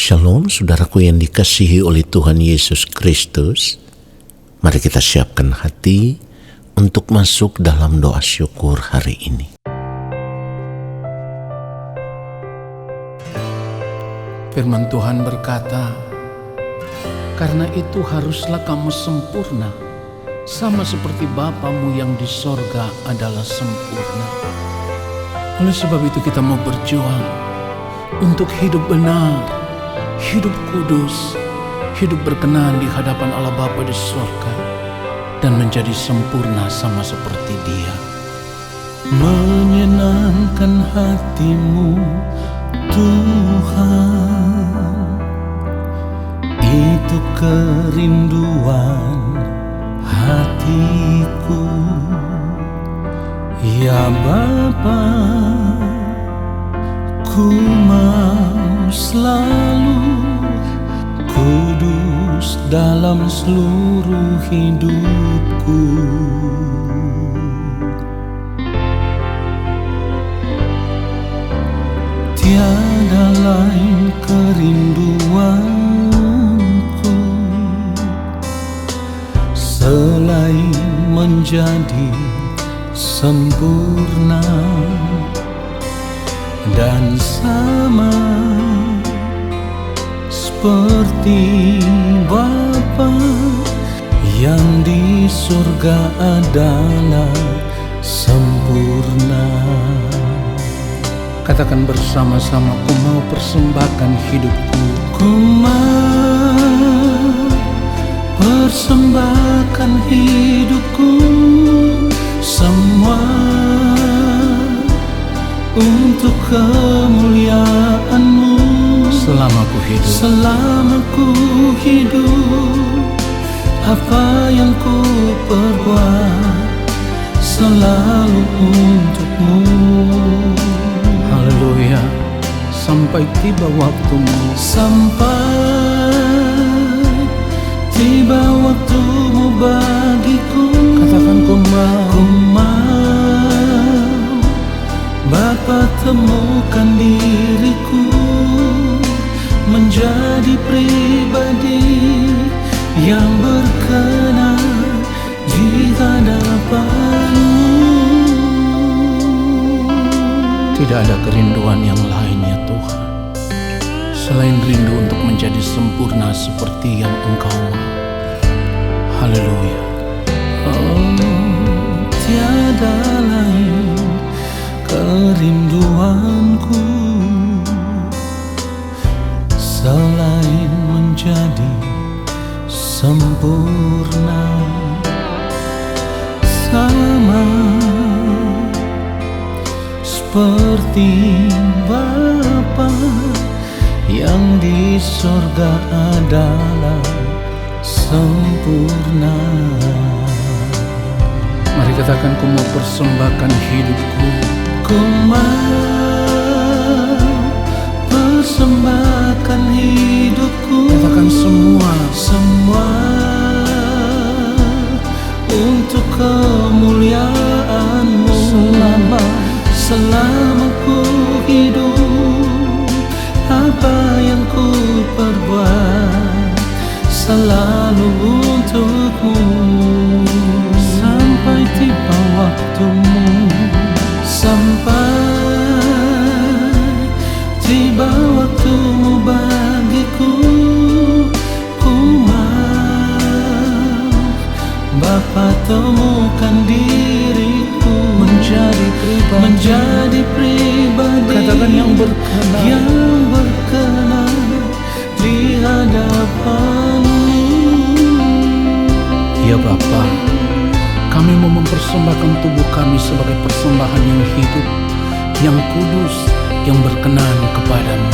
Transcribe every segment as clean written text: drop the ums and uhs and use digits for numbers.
Shalom saudaraku yang dikasihi oleh Tuhan Yesus Kristus. Mari kita siapkan hati untuk masuk dalam doa syukur hari ini. Firman Tuhan berkata, "Karena itu haruslah kamu sempurna, sama seperti Bapamu yang di sorga adalah sempurna." Oleh sebab itu kita mau berjuang untuk hidup benar, hidup kudus, hidup berkenan di hadapan Allah Bapa di sorga, dan menjadi sempurna sama seperti Dia. Menyenangkan hatimu, Tuhan, itu kerinduan hatiku. Ya Bapa, ku mau selalu kudus dalam seluruh hidupku. Tiada lain kerinduanku selain menjadi sempurna dan sama seperti Bapa yang di surga adalah sempurna. Katakan bersama-sama, ku mau persembahkan hidupku. Ku mau persembahkan hidupku semua untuk kemuliaan-Mu. Selama ku hidup, selama ku hidup, apa yang ku perbuat selalu untuk-Mu. haleluya, sampai tiba waktumu. Sampai tiba waktumu bagiku. Katakan ku mau Bapa, temukan diriku menjadi pribadi yang berkenan di hadapan-Mu. Tidak ada kerinduan yang lain ya Tuhan, selain rindu untuk menjadi sempurna seperti yang Engkau mau. Haleluya. Tiada lain kerinduanku selain menjadi sempurna, sama seperti Bapa yang di sorga adalah sempurna. Mari katakan, ku mau persembahkan hidupku. Ku mau persembahkan hidupku. Katakan semua untuk kemuliaan-Mu. Selama ku hidup, apa yang ku perbuat selalu untuk-Mu. Sampai tiba waktumu, sampai tiba waktumu bagiku. Ku mau Bapa, temukan diriku menjadi pribadi katakan yang berkenan di hadapan-Mu. Ya Bapa, kami mau mempersembahkan tubuh kami sebagai persembahan yang hidup, yang kudus, yang berkenan kepadamu.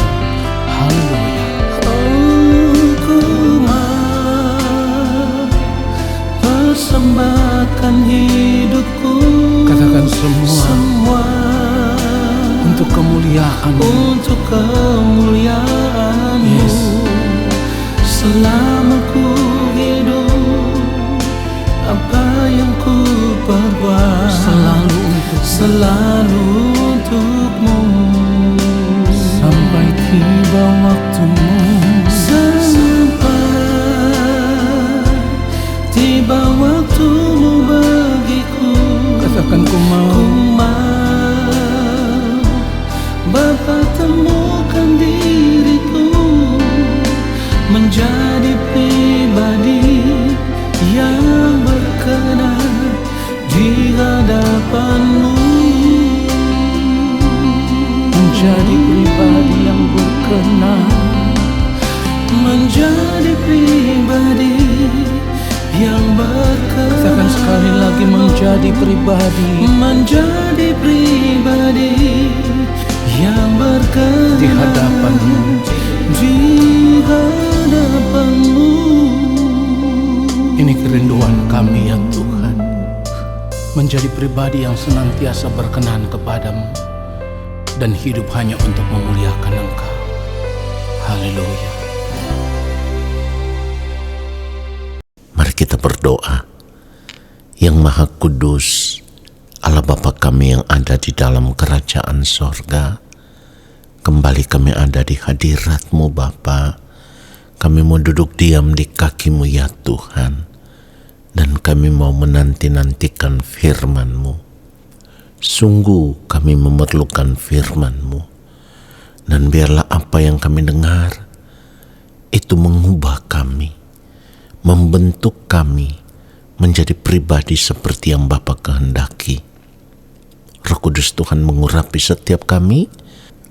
Haleluya. Ku mau persembahkan hidupku. Katakan semua untuk kemuliaan-Mu. Untuk kemuliaan-Mu. Yes. Selama ku hidup, apa yang ku perbuat selalu untuk-Mu. Sampai tiba waktumu, menjadi pribadi yang berkenan, menjadi pribadi yang berkenan. katakan sekali lagi, menjadi pribadi Menjadi pribadi yang berkenan di hadapan-Mu. di hadapan-Mu. Ini kerinduan kami ya Tuhan, menjadi pribadi yang senantiasa berkenan kepadamu dan hidup hanya untuk memuliakan Engkau. Haleluya. Mari kita berdoa. Yang Maha Kudus, Allah Bapa kami yang ada di dalam kerajaan sorga, kembali kami ada di hadirat-Mu Bapa. Kami mau duduk diam di kaki-Mu ya Tuhan, dan kami mau menanti-nantikan firman-Mu. Sungguh kami memerlukan firman-Mu, dan biarlah apa yang kami dengar itu mengubah kami, membentuk kami menjadi pribadi seperti yang Bapa kehendaki. Roh Kudus Tuhan mengurapi setiap kami,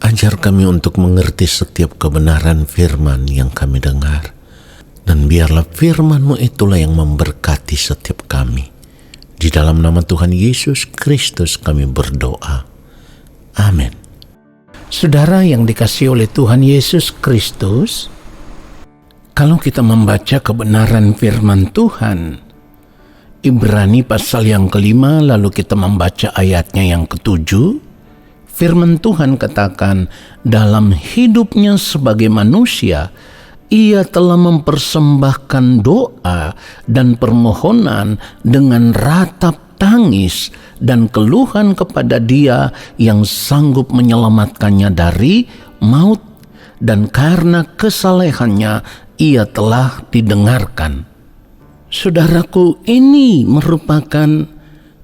ajar kami untuk mengerti setiap kebenaran firman yang kami dengar, dan biarlah firman-Mu itulah yang memberkati setiap kami. Di dalam nama Tuhan Yesus Kristus kami berdoa. Amin. Saudara yang dikasihi oleh Tuhan Yesus Kristus, kalau kita membaca kebenaran firman Tuhan, Ibrani pasal yang ke-5, lalu kita membaca ayatnya yang ke-7, firman Tuhan katakan, dalam hidupnya sebagai manusia, ia telah mempersembahkan doa dan permohonan dengan ratap tangis dan keluhan kepada Dia yang sanggup menyelamatkannya dari maut, dan karena kesalehannya ia telah didengarkan. Saudaraku, ini merupakan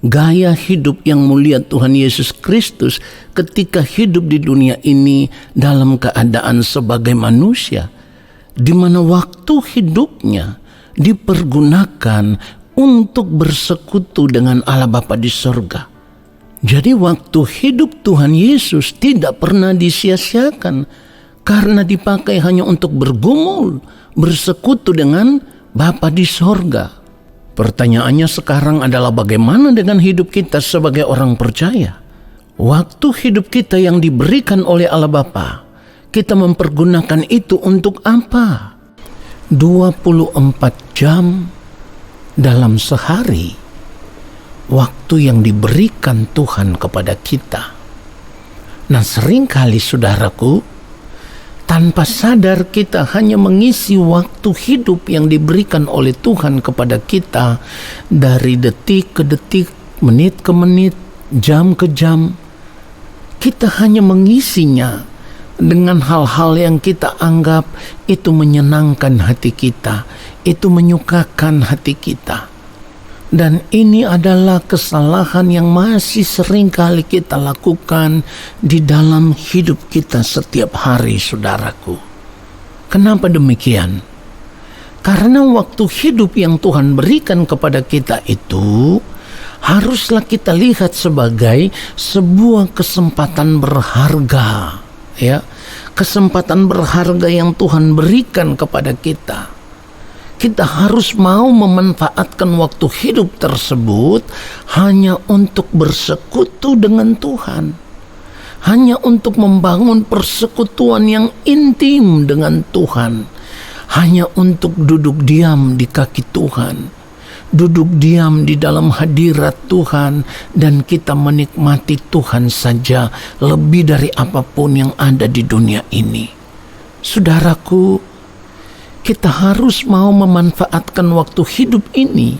gaya hidup yang mulia Tuhan Yesus Kristus ketika hidup di dunia ini dalam keadaan sebagai manusia, di mana waktu hidupnya dipergunakan untuk bersekutu dengan Allah Bapa di sorga. Jadi waktu hidup Tuhan Yesus tidak pernah disia-siakan karena dipakai hanya untuk bergumul, bersekutu dengan Bapa di sorga. Pertanyaannya sekarang adalah bagaimana dengan hidup kita sebagai orang percaya? Waktu hidup kita yang diberikan oleh Allah Bapa, kita mempergunakan itu untuk apa? 24 jam dalam sehari, waktu yang diberikan Tuhan kepada kita. Nah, seringkali saudaraku, tanpa sadar kita hanya mengisi waktu hidup yang diberikan oleh Tuhan kepada kita dari detik ke detik, menit ke menit, jam ke jam. Kita hanya mengisinya dengan hal-hal yang kita anggap itu menyenangkan hati kita, itu menyukakan hati kita. Dan ini adalah kesalahan yang masih sering kali kita lakukan di dalam hidup kita setiap hari, saudaraku. Kenapa demikian? Karena waktu hidup yang Tuhan berikan kepada kita itu haruslah kita lihat sebagai sebuah kesempatan berharga, ya. Kesempatan berharga yang Tuhan berikan kepada kita. Kita harus mau memanfaatkan waktu hidup tersebut hanya untuk bersekutu dengan Tuhan. Hanya untuk membangun persekutuan yang intim dengan Tuhan. Hanya untuk duduk diam di kaki Tuhan. Duduk diam di dalam hadirat Tuhan. Dan kita menikmati Tuhan saja lebih dari apapun yang ada di dunia ini. Saudaraku, kita harus mau memanfaatkan waktu hidup ini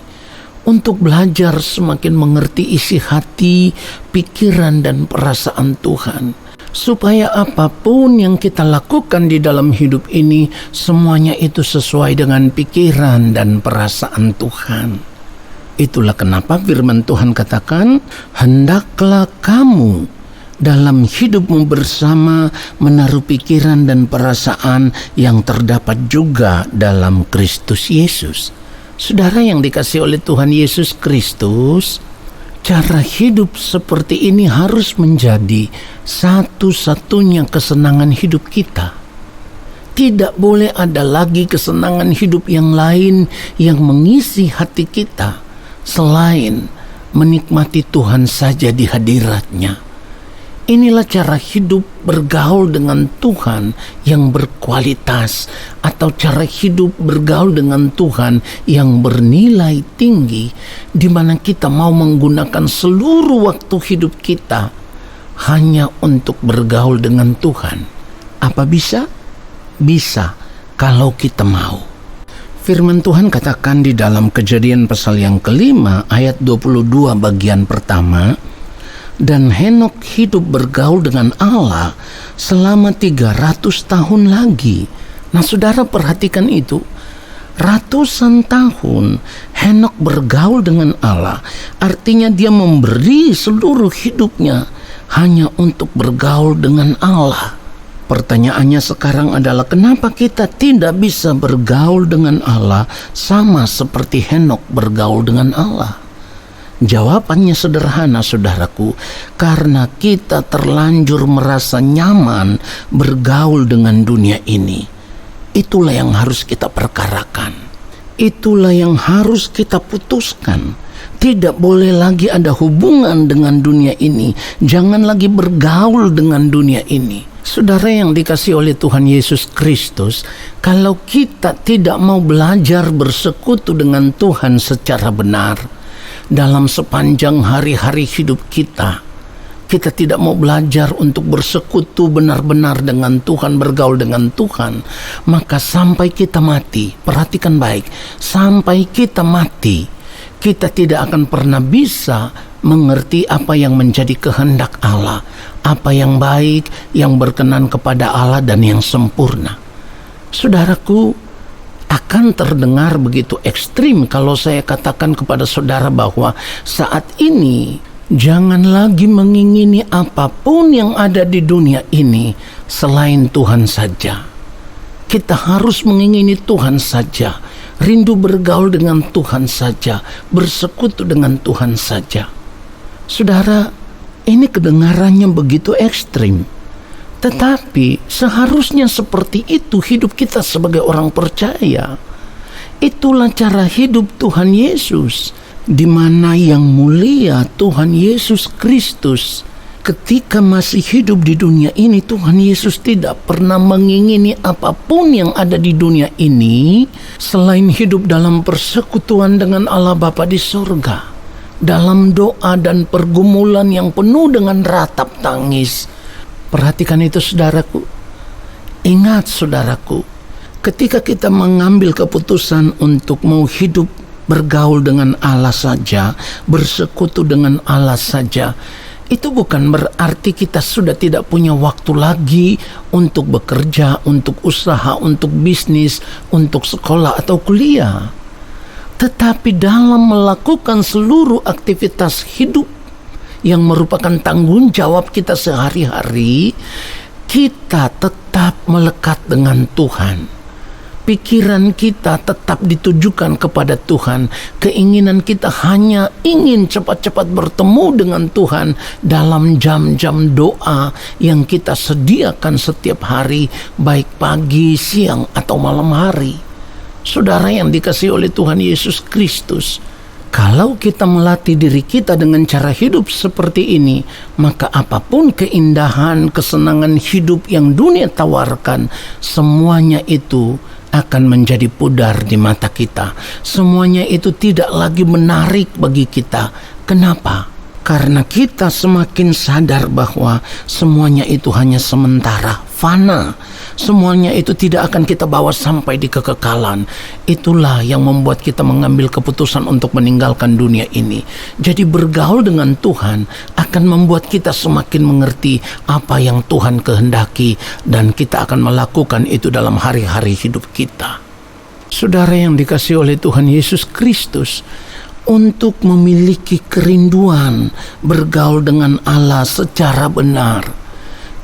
untuk belajar semakin mengerti isi hati, pikiran, dan perasaan Tuhan. Supaya apapun yang kita lakukan di dalam hidup ini, semuanya itu sesuai dengan pikiran dan perasaan Tuhan. Itulah kenapa firman Tuhan katakan, hendaklah kamu dalam hidupmu bersama menaruh pikiran dan perasaan yang terdapat juga dalam Kristus Yesus. Saudara yang dikasihi oleh Tuhan Yesus Kristus, Cara hidup seperti ini harus menjadi satu-satunya kesenangan hidup kita. Tidak boleh ada lagi kesenangan hidup yang lain yang mengisi hati kita selain menikmati Tuhan saja di hadiratnya. Inilah cara hidup bergaul dengan Tuhan yang berkualitas, atau cara hidup bergaul dengan Tuhan yang bernilai tinggi, di mana kita mau menggunakan seluruh waktu hidup kita hanya untuk bergaul dengan Tuhan. Apa bisa? Bisa kalau kita mau. Firman Tuhan katakan di dalam Kejadian pasal yang ke-5 ayat 22 bagian pertama, dan Henokh hidup bergaul dengan Allah selama 300 tahun lagi. Nah, saudara perhatikan itu. Ratusan tahun Henokh bergaul dengan Allah. Artinya dia memberi seluruh hidupnya hanya untuk bergaul dengan Allah. Pertanyaannya sekarang adalah, kenapa kita tidak bisa bergaul dengan Allah sama seperti Henokh bergaul dengan Allah? Jawabannya sederhana, saudaraku, karena kita terlanjur merasa nyaman bergaul dengan dunia ini. Itulah yang harus kita perkarakan. Itulah yang harus kita putuskan. Tidak boleh lagi ada hubungan dengan dunia ini. Jangan lagi bergaul dengan dunia ini. Saudara yang dikasihi oleh Tuhan Yesus Kristus, kalau kita tidak mau belajar bersekutu dengan Tuhan secara benar, dalam sepanjang hari-hari hidup kita tidak mau belajar untuk bersekutu benar-benar dengan Tuhan, bergaul dengan Tuhan, maka sampai kita mati, perhatikan baik, sampai kita mati, kita tidak akan pernah bisa mengerti apa yang menjadi kehendak Allah, apa yang baik, yang berkenan kepada Allah dan yang sempurna. Saudaraku, akan terdengar begitu ekstrim kalau saya katakan kepada saudara bahwa saat ini jangan lagi mengingini apapun yang ada di dunia ini selain Tuhan saja. Kita harus mengingini Tuhan saja, rindu bergaul dengan Tuhan saja, bersekutu dengan Tuhan saja. Saudara, ini kedengarannya begitu ekstrim. Tetapi seharusnya seperti itu hidup kita sebagai orang percaya. Itulah cara hidup Tuhan Yesus, di mana yang mulia Tuhan Yesus Kristus ketika masih hidup di dunia ini, Tuhan Yesus tidak pernah mengingini apapun yang ada di dunia ini selain hidup dalam persekutuan dengan Allah Bapa di sorga, dalam doa dan pergumulan yang penuh dengan ratap tangis. Perhatikan itu, saudaraku. Ingat, saudaraku, ketika kita mengambil keputusan untuk mau hidup bergaul dengan Allah saja, bersekutu dengan Allah saja, itu bukan berarti kita sudah tidak punya waktu lagi untuk bekerja, untuk usaha, untuk bisnis, untuk sekolah atau kuliah. Tetapi dalam melakukan seluruh aktivitas hidup yang merupakan tanggung jawab kita sehari-hari, kita tetap melekat dengan Tuhan. Pikiran kita tetap ditujukan kepada Tuhan. Keinginan kita hanya ingin cepat-cepat bertemu dengan Tuhan dalam jam-jam doa yang kita sediakan setiap hari, baik pagi, siang, atau malam hari. Saudara yang dikasihi oleh Tuhan Yesus Kristus, kalau kita melatih diri kita dengan cara hidup seperti ini, maka apapun keindahan, kesenangan hidup yang dunia tawarkan, semuanya itu akan menjadi pudar di mata kita. Semuanya itu tidak lagi menarik bagi kita. Kenapa? Karena kita semakin sadar bahwa semuanya itu hanya sementara, fana. Semuanya itu tidak akan kita bawa sampai di kekekalan. Itulah yang membuat kita mengambil keputusan untuk meninggalkan dunia ini. Jadi bergaul dengan Tuhan akan membuat kita semakin mengerti apa yang Tuhan kehendaki, dan kita akan melakukan itu dalam hari-hari hidup kita. Saudara yang dikasihi oleh Tuhan Yesus Kristus, untuk memiliki kerinduan bergaul dengan Allah secara benar,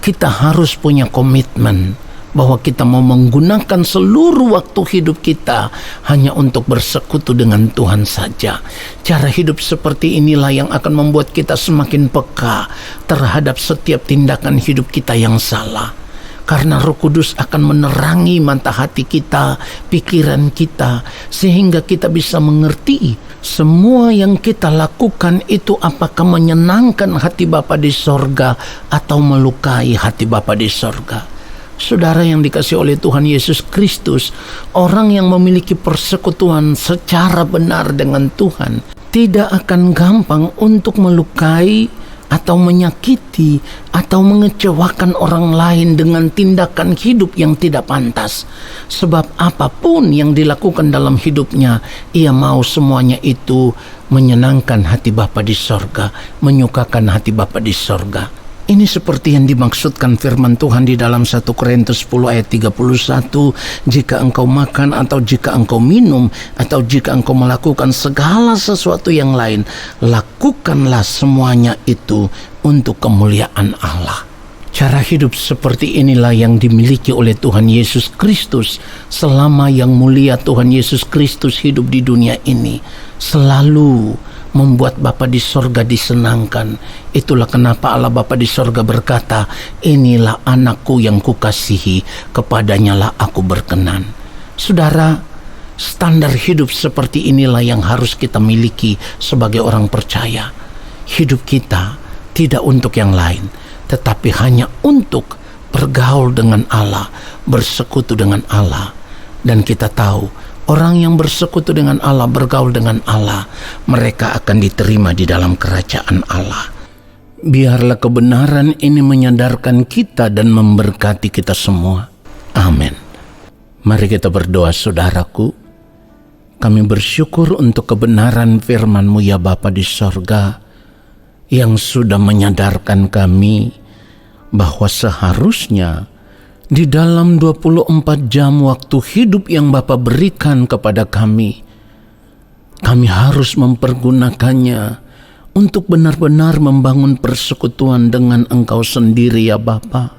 kita harus punya komitmen bahwa kita mau menggunakan seluruh waktu hidup kita hanya untuk bersekutu dengan Tuhan saja. Cara hidup seperti inilah yang akan membuat kita semakin peka terhadap setiap tindakan hidup kita yang salah. Karena Roh Kudus akan menerangi mata hati kita, pikiran kita, sehingga kita bisa mengerti semua yang kita lakukan itu apakah menyenangkan hati Bapa di sorga atau melukai hati Bapa di sorga. Saudara yang dikasihi oleh Tuhan Yesus Kristus, orang yang memiliki persekutuan secara benar dengan Tuhan tidak akan gampang untuk melukai atau menyakiti atau mengecewakan orang lain dengan tindakan hidup yang tidak pantas. Sebab apapun yang dilakukan dalam hidupnya, ia mau semuanya itu menyenangkan hati Bapa di sorga, menyukakan hati Bapa di sorga. Ini seperti yang dimaksudkan firman Tuhan di dalam 1 Korintus 10 ayat 31. Jika engkau makan atau jika engkau minum atau jika engkau melakukan segala sesuatu yang lain, lakukanlah semuanya itu untuk kemuliaan Allah. Cara hidup seperti inilah yang dimiliki oleh Tuhan Yesus Kristus selama yang mulia Tuhan Yesus Kristus hidup di dunia ini. Selalu membuat Bapa di sorga disenangkan. Itulah kenapa Allah Bapa di sorga berkata, inilah anakku yang kukasihi, kepadanya lah aku berkenan. Saudara, standar hidup seperti inilah yang harus kita miliki sebagai orang percaya. Hidup kita tidak untuk yang lain, tetapi hanya untuk bergaul dengan Allah, bersekutu dengan Allah. Dan kita tahu, orang yang bersekutu dengan Allah, bergaul dengan Allah, mereka akan diterima di dalam kerajaan Allah. Biarlah kebenaran ini menyadarkan kita dan memberkati kita semua. Amin. Mari kita berdoa, saudaraku. Kami bersyukur untuk kebenaran firman-Mu ya Bapa di sorga, yang sudah menyadarkan kami bahwa seharusnya di dalam 24 jam waktu hidup yang Bapa berikan kepada kami harus mempergunakannya untuk benar-benar membangun persekutuan dengan Engkau sendiri ya Bapa.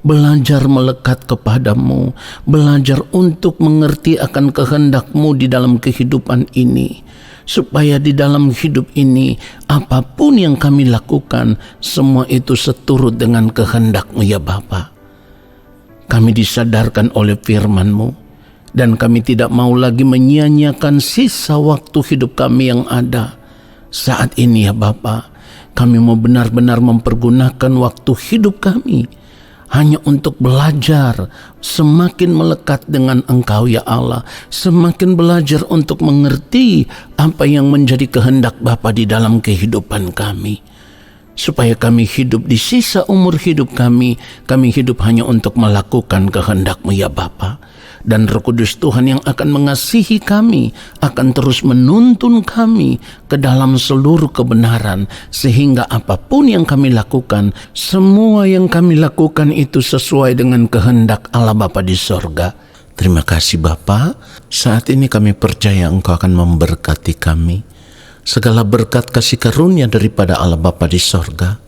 Belajar melekat kepadamu, belajar untuk mengerti akan kehendak-Mu di dalam kehidupan ini, supaya di dalam hidup ini apapun yang kami lakukan, semua itu seturut dengan kehendak-Mu ya Bapa. Kami disadarkan oleh firman-Mu, dan kami tidak mau lagi menyia-nyiakan sisa waktu hidup kami yang ada. Saat ini ya Bapa, kami mau benar-benar mempergunakan waktu hidup kami hanya untuk belajar semakin melekat dengan Engkau ya Allah, semakin belajar untuk mengerti apa yang menjadi kehendak Bapa di dalam kehidupan kami. Supaya kami hidup di sisa umur hidup kami hidup hanya untuk melakukan kehendak-Mu ya Bapa. Dan Roh Kudus Tuhan yang akan mengasihi kami akan terus menuntun kami ke dalam seluruh kebenaran, sehingga apapun yang kami lakukan, semua yang kami lakukan itu sesuai dengan kehendak Allah Bapa di sorga. Terima kasih Bapa. Saat ini kami percaya Engkau akan memberkati kami. Segala berkat kasih karunia daripada Allah Bapa di sorga,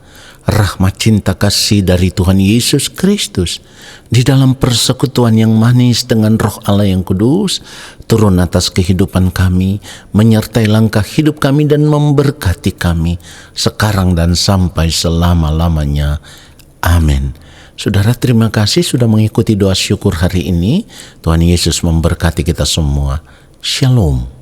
rahmat cinta kasih dari Tuhan Yesus Kristus, di dalam persekutuan yang manis dengan Roh Allah yang kudus, turun atas kehidupan kami, menyertai langkah hidup kami dan memberkati kami, sekarang dan sampai selama-lamanya. Amin. Saudara, terima kasih sudah mengikuti doa syukur hari ini. Tuhan Yesus memberkati kita semua. Shalom.